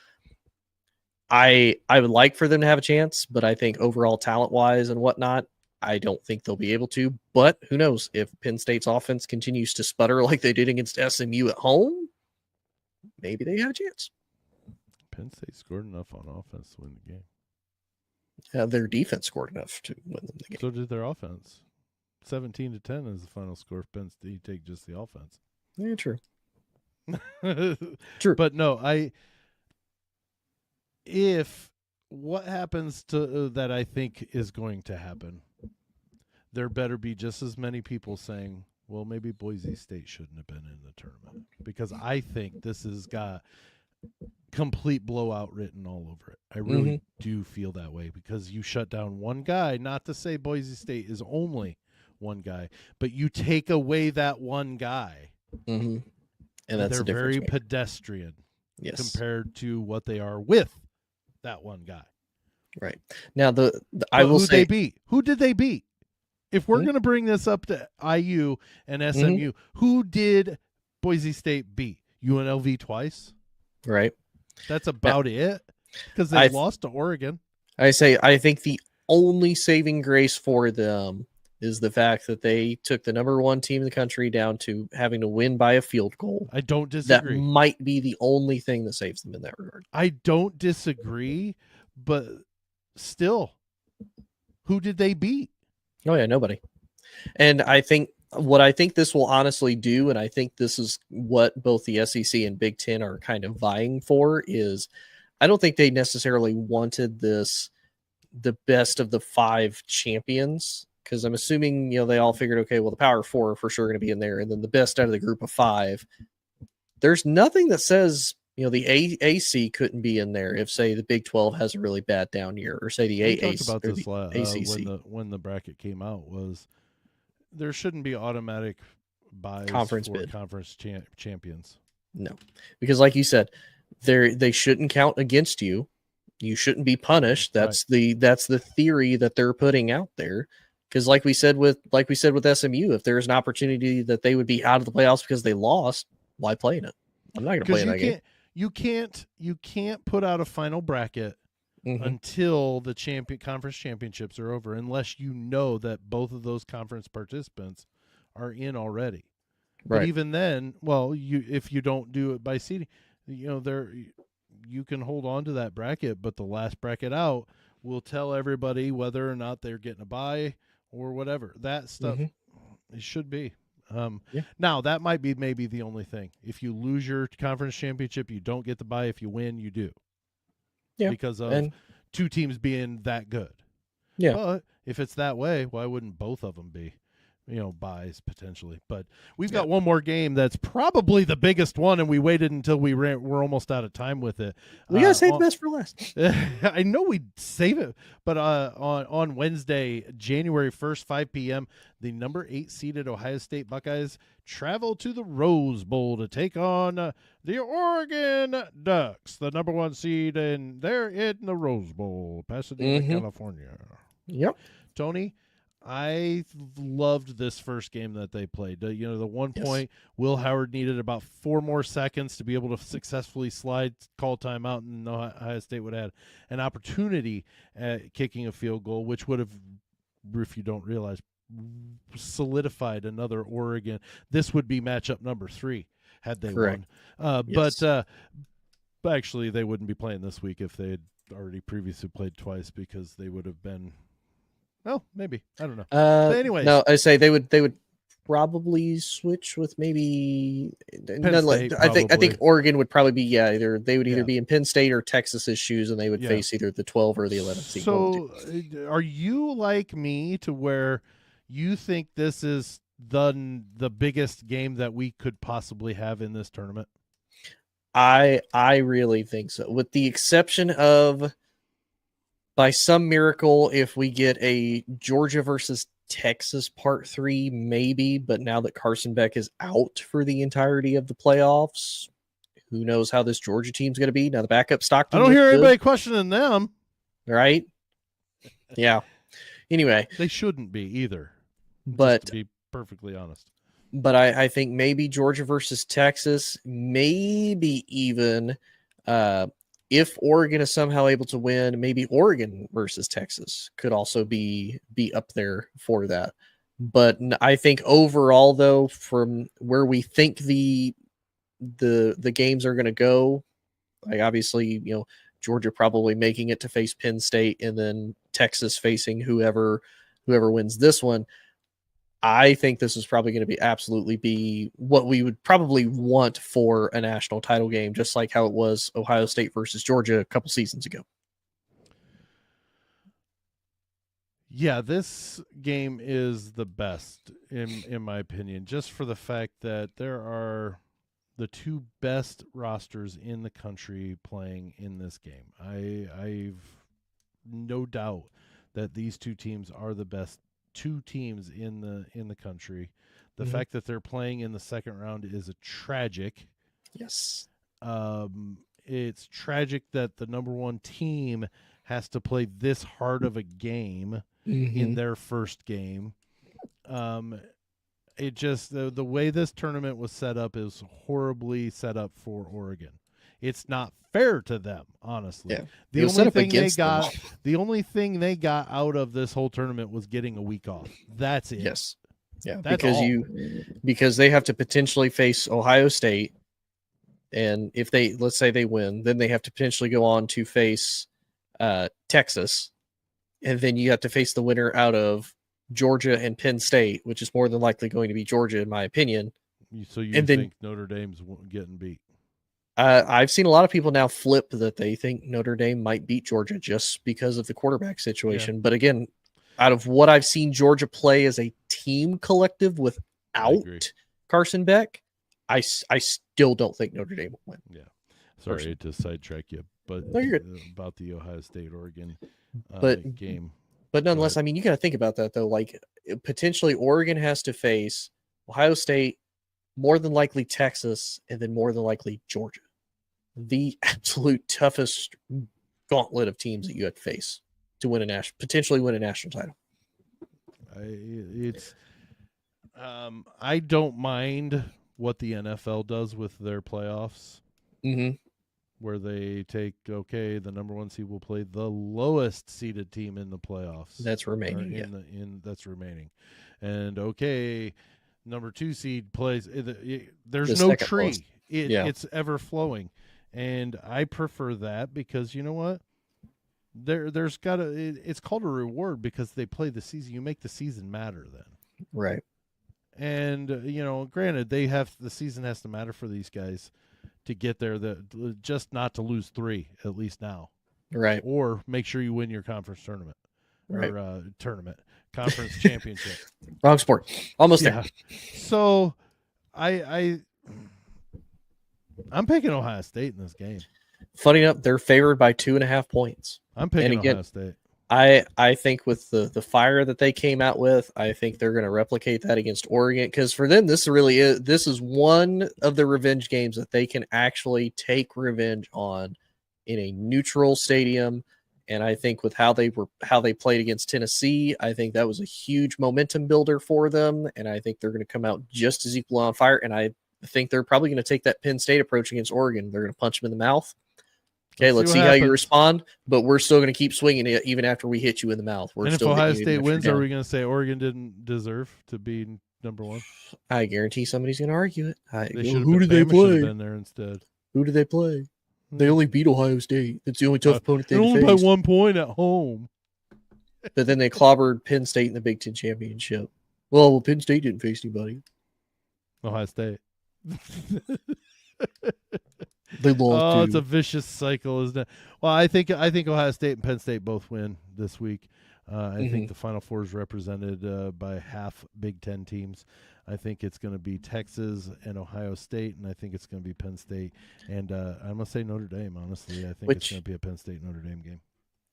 I would like for them to have a chance, but I think overall talent wise and whatnot, I don't think they'll be able to. But who knows, if Penn State's offense continues to sputter like they did against SMU at home, maybe they have a chance. Penn State scored enough on offense to win the game. Their defense scored enough to win them the game. So did their offense. 17-10 is the final score if Penn State take just the offense. Yeah, true. True. But no, if what happens to that I think is going to happen, there better be just as many people saying, well, maybe Boise State shouldn't have been in the tournament, because I think this has got complete blowout written all over it. I really do feel that way, because you shut down one guy, not to say Boise State is only one guy, but you take away that one guy. Mm-hmm. And that's they're very pedestrian compared to what they are with that one guy. Right. Now, I will say, who did they beat? If we're going to bring this up to IU and SMU, who did Boise State beat? UNLV twice? Right. That's about it, because they lost to Oregon. I think the only saving grace for them is the fact that they took the number one team in the country down to having to win by a field goal. I don't disagree. That might be the only thing that saves them in that regard. I don't disagree, but still, who did they beat? Oh, yeah, nobody. And I think what I think this will honestly do, and I think this is what both the SEC and Big Ten are kind of vying for, is I don't think they necessarily wanted the best of the 5 champions, because I'm assuming, they all figured, okay, well, the Power 4 are for sure going to be in there, and then the best out of the group of 5. There's nothing that says, the AC couldn't be in there if, say, the Big 12 has a really bad down year, or say the AAC. Talked about this ACC when the bracket came out, was there shouldn't be automatic buys conference for bid. Conference champions. No, because like you said, they shouldn't count against you. You shouldn't be punished. That's the theory that they're putting out there. Because like we said with SMU, if there's an opportunity that they would be out of the playoffs because they lost, why play in it? I'm not going to play in that game. You can't put out a final bracket until the conference championships are over, unless you know that both of those conference participants are in already. Right. But even then, if you don't do it by seeding, you can hold on to that bracket, but the last bracket out will tell everybody whether or not they're getting a bye or whatever. That stuff it should be. Now that might be maybe the only thing. If you lose your conference championship, you don't get the bye. If you win, you do. Yeah. Because of 2 teams being that good. Yeah. But if it's that way, why wouldn't both of them be? buys potentially. But we've got one more game that's probably the biggest one, and we waited until we're almost out of time with it. We gotta save the best for last. I know we'd save it, but on Wednesday, January 1st, 5 p.m., the number 8 seeded Ohio State Buckeyes travel to the Rose Bowl to take on the Oregon Ducks, the number 1 seed, and they're in the Rose Bowl, Pasadena, California. Yep. Tony, I loved this first game that they played. The 1 point, Will Howard needed about 4 more seconds to be able to successfully call timeout, and Ohio State would have had an opportunity at kicking a field goal, which would have, if you don't realize, solidified another Oregon. This would be matchup number 3 had they won. But actually, they wouldn't be playing this week if they had already previously played twice, because they would have been. Well, maybe. I don't know. But anyways. No, I say they would probably switch with maybe I think Oregon would probably be either be in Penn State or Texas's shoes, and they would face either the 12 or the 11th seed. So are you like me to where you think this is the biggest game that we could possibly have in this tournament? I really think so, with the exception of, by some miracle, if we get a Georgia versus Texas part 3, maybe. But now that Carson Beck is out for the entirety of the playoffs, who knows how this Georgia team's going to be. Now the backup Stockton. I don't hear anybody questioning them. Right? Yeah. Anyway. They shouldn't be either. But to be perfectly honest. But I think maybe Georgia versus Texas, maybe even if Oregon is somehow able to win, maybe Oregon versus Texas could also be up there for that. But I think overall, though, from where we think the games are going to go, like obviously, Georgia probably making it to face Penn State, and then Texas facing whoever wins this one. I think this is probably going to be what we would probably want for a national title game, just like how it was Ohio State versus Georgia a couple seasons ago. Yeah, this game is the best in my opinion, just for the fact that there are the 2 best rosters in the country playing in this game. I've no doubt that these 2 teams are the best 2 teams in the country. The fact that they're playing in the second round is tragic. Yes. It's tragic that the number 1 team has to play this hard of a game in their first game. It just the way this tournament was set up is horribly set up for Oregon. It's not fair to them, honestly. Yeah. The only thing they got out of this whole tournament was getting a week off. That's it. Yes. Yeah, that's because they have to potentially face Ohio State, and if let's say they win, then they have to potentially go on to face Texas, and then you have to face the winner out of Georgia and Penn State, which is more than likely going to be Georgia, in my opinion. So you think Notre Dame's getting beat? I've seen a lot of people now flip that they think Notre Dame might beat Georgia just because of the quarterback situation. Yeah. But again, out of what I've seen Georgia play as a team collective without Carson Beck, I still don't think Notre Dame will win. Yeah. Sorry to sidetrack you, but about the Ohio State-Oregon game. But nonetheless, I mean, you got to think about that, though. Like, potentially Oregon has to face Ohio State, more than likely Texas, and then more than likely Georgia. The absolute toughest gauntlet of teams that you have to face to potentially win a national title. I don't mind what the NFL does with their playoffs, where they take the number 1 seed will play the lowest seeded team in the playoffs. That's remaining. That's remaining, and number 2 seed plays. There's no tree. It's ever flowing, and I prefer that because you know what? There's it's called a reward because they play the season. You make the season matter then, right? And granted, the season has to matter for these guys to get there. Just not to lose 3 at least now, right? Or make sure you win your conference tournament, right? Or tournament. conference championship. Wrong sport. Almost Yeah. there. So I'm picking Ohio State in this game. Funny enough, they're favored by 2.5 points. I'm picking And again, Ohio State. I think with the fire that they came out with, I think they're going to replicate that against Oregon, because for them this is one of the revenge games that they can actually take revenge on in a neutral stadium. And I think with how they played against Tennessee, I think that was a huge momentum builder for them, and I think they're going to come out just as equal on fire. And I think they're probably going to take that Penn State approach against Oregon. They're going to punch them in the mouth. Okay, let's see how you respond, but we're still going to keep swinging it even after we hit you in the mouth. And if Ohio State wins, are we going to say Oregon didn't deserve to be number one? I guarantee somebody's going to argue it. Who did they play? Been there instead. Who did they play? They only beat Ohio State. It's the only tough opponent they only faced. by 1 point at home. But then they clobbered Penn State in the Big Ten championship. Well, Penn State didn't face anybody. Ohio State. They lost. Oh, it's a vicious cycle, isn't it? Well, I think Ohio State and Penn State both win this week. I think the Final Four is represented by half Big Ten teams. I think it's going to be Texas and Ohio State, and I think it's going to be Penn State. And I'm going to say Notre Dame, honestly. I think it's going to be a Penn State-Notre Dame game.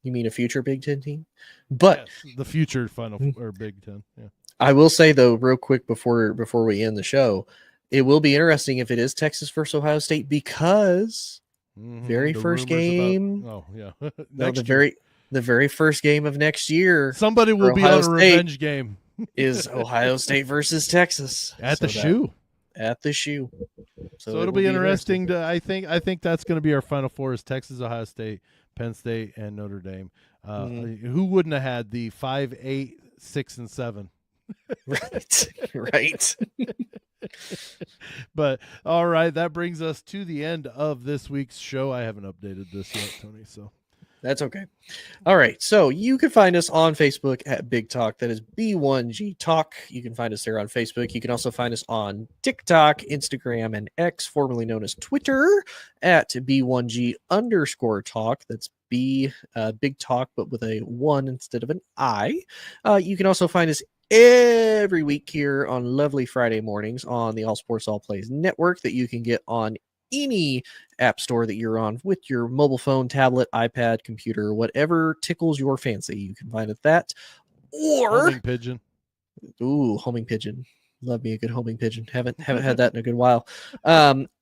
You mean a future Big Ten team? But yes, the future Final or Big Ten, yeah. I will say, though, real quick before we end the show, it will be interesting if it is Texas versus Ohio State, because very first game. The very first game of next year. Somebody will be on a revenge game. Is Ohio State versus Texas at the shoe. At the shoe. So it'll be interesting. I think that's going to be our Final Four: is Texas, Ohio State, Penn State, and Notre Dame. Who wouldn't have had the 5, 8, 6, and 7? Right. But all right, that brings us to the end of this week's show. I haven't updated this yet, Tony, so that's okay. All right, so you can find us on Facebook at Big Talk. That is B1G Talk. You can find us there on Facebook. You can also find us on TikTok, Instagram, and X, formerly known as Twitter, at B1G_Talk. That's Big Talk, but with a 1 instead of an I. You can also find us every week here on lovely Friday mornings on the All Sports All Plays Network, that you can get on any app store that you're on with your mobile phone, tablet, iPad, computer, whatever tickles your fancy. You can find it that. Or homing pigeon. Ooh, homing pigeon. Love me a good homing pigeon. Haven't had that in a good while.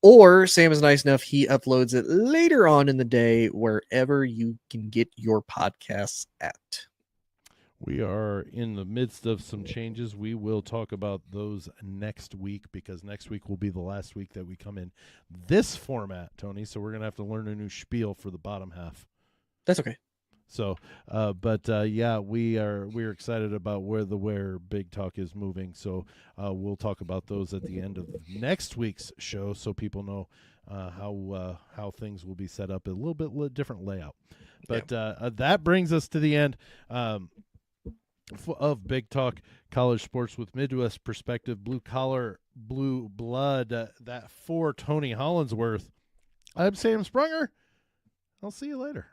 Or Sam is nice enough, he uploads it later on in the day wherever you can get your podcasts at. We are in the midst of some changes. We will talk about those next week, because next week will be the last week that we come in this format, Tony. So we're going to have to learn a new spiel for the bottom half. That's okay. So, yeah, we're excited about where Big Talk is moving. So we'll talk about those at the end of next week's show, so people know how things will be set up, a little bit different layout. But that brings us to the end of Big Talk College Sports with Midwest Perspective, Blue Collar, Blue Blood. That for Tony Hollinsworth, I'm Sam Sprunger. I'll see you later.